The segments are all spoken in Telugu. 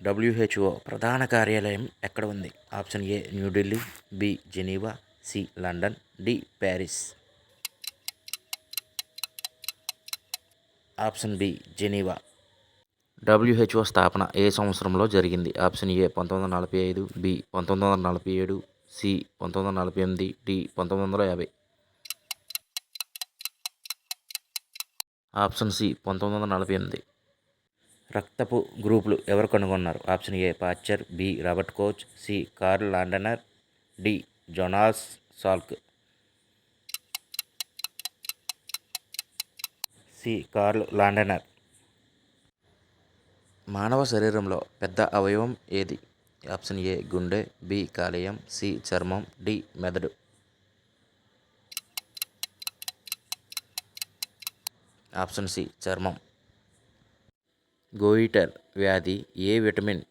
డబ్ల్యూహెచ్ఓ ప్రధాన కార్యాలయం ఎక్కడ ఉంది? Option A New Delhi, B Geneva, C London, D Paris. Option B Geneva. WHO స్థాపన ఏ సంవత్సరంలో జరిగింది? Option A 1945, B 1947, C 1948, D 1950. Option C 1948. రక్తపు గ్రూపులు ఎవరు కనుగొన్నారు? Option A Pasteur, B Robert Koch, C Karl Landsteiner, D Jonas Salk. C Karl Landsteiner. మానవ శరీరంలో పెద్ద అవయవం ఏది? ఆప్షన్ ఏ గుండె, బి కాలేయం, సి చర్మం, డి మెదడు. ఆప్షన్ సి చర్మం. గోయిటర్ వ్యాధి ఏ విటమిన్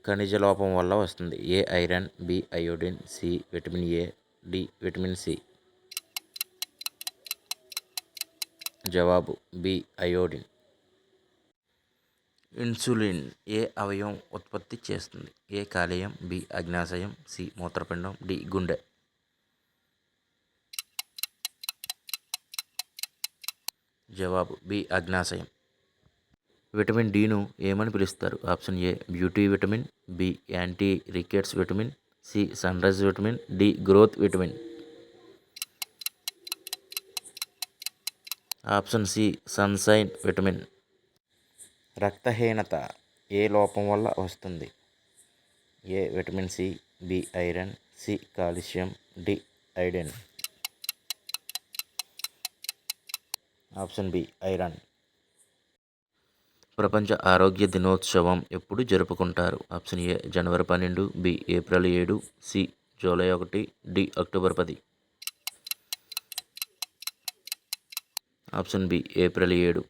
ఖనిజ లోపం వల్ల వస్తుంది? A iron, B iodine, C vitamin A, D vitamin C. జవాబు బి అయోడిన్. ఇన్సులిన్ ఏ అవయవం ఉత్పత్తి చేస్తుంది? ఏ కాలేయం, బి అగ్నాశయం, సి మూత్రపిండం, డి గుండె. జవాబు బి అగ్నాశయం. విటమిన్ డిను ఏమని పిలుస్తారు? Option A beauty vitamin, B anti rickets vitamin, C sunrise vitamin, D growth vitamin. Option C sunshine vitamin. రక్తహీనత ఏ లోపం వల్ల వస్తుంది? A vitamin C, B iron, C calcium, D iron. Option B iron. ప్రపంచ ఆరోగ్య దినోత్సవం ఎప్పుడు జరుపుకుంటారు? ఆప్షన్ ఏ జనవరి 12, B April 7, C July 1, D October 10. Option B April 7.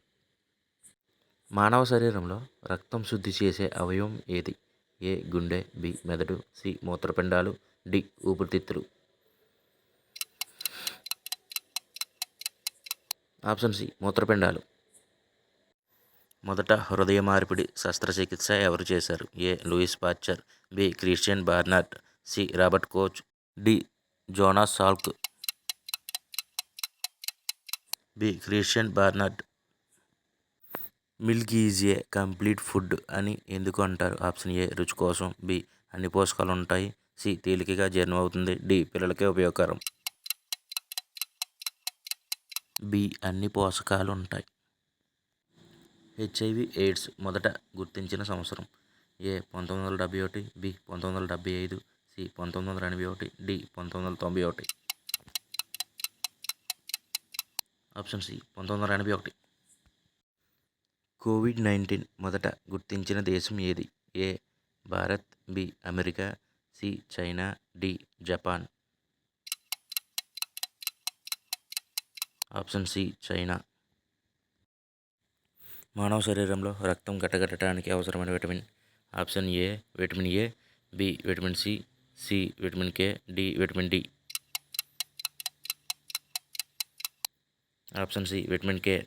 మానవ శరీరంలో రక్తం శుద్ధి చేసే అవయవం ఏది? ఏ గుండె, బి మెదడు, సి మూత్రపిండాలు, డి ఊపిరితిత్తులు. ఆప్షన్ సి మూత్రపిండాలు. మొదట హృదయ మార్పిడి శస్త్రచికిత్స ఎవరు చేశారు? A Louis Pasteur, B Christian Barnard, C Robert Koch, D Jonas Salk. B Christian Barnard. Milk is a complete food అని ఎందుకు అంటారు? ఆప్షన్ ఏ రుచి కోసం, బి అన్ని పోషకాలు ఉంటాయి, సి తేలికగా జీర్ణం అవుతుంది, డి పిల్లలకే ఉపయోగకరం. బి అన్ని పోషకాలు ఉంటాయి. హెచ్ఐవి ఎయిడ్స్ మొదట గుర్తించిన సంవత్సరం? A 1971, B 1975, C 1981, D 1991. Option C 1981. కోవిడ్-19 మొదట గుర్తించిన దేశం ఏది? A Bharat, B America, C China, D Japan. Option C China. మానవ శరీరంలో రక్తం గడ్డకట్టడానికి అవసరమైన విటమిన్? Option A vitamin A, B vitamin C, C vitamin K, D vitamin D. Option C vitamin K.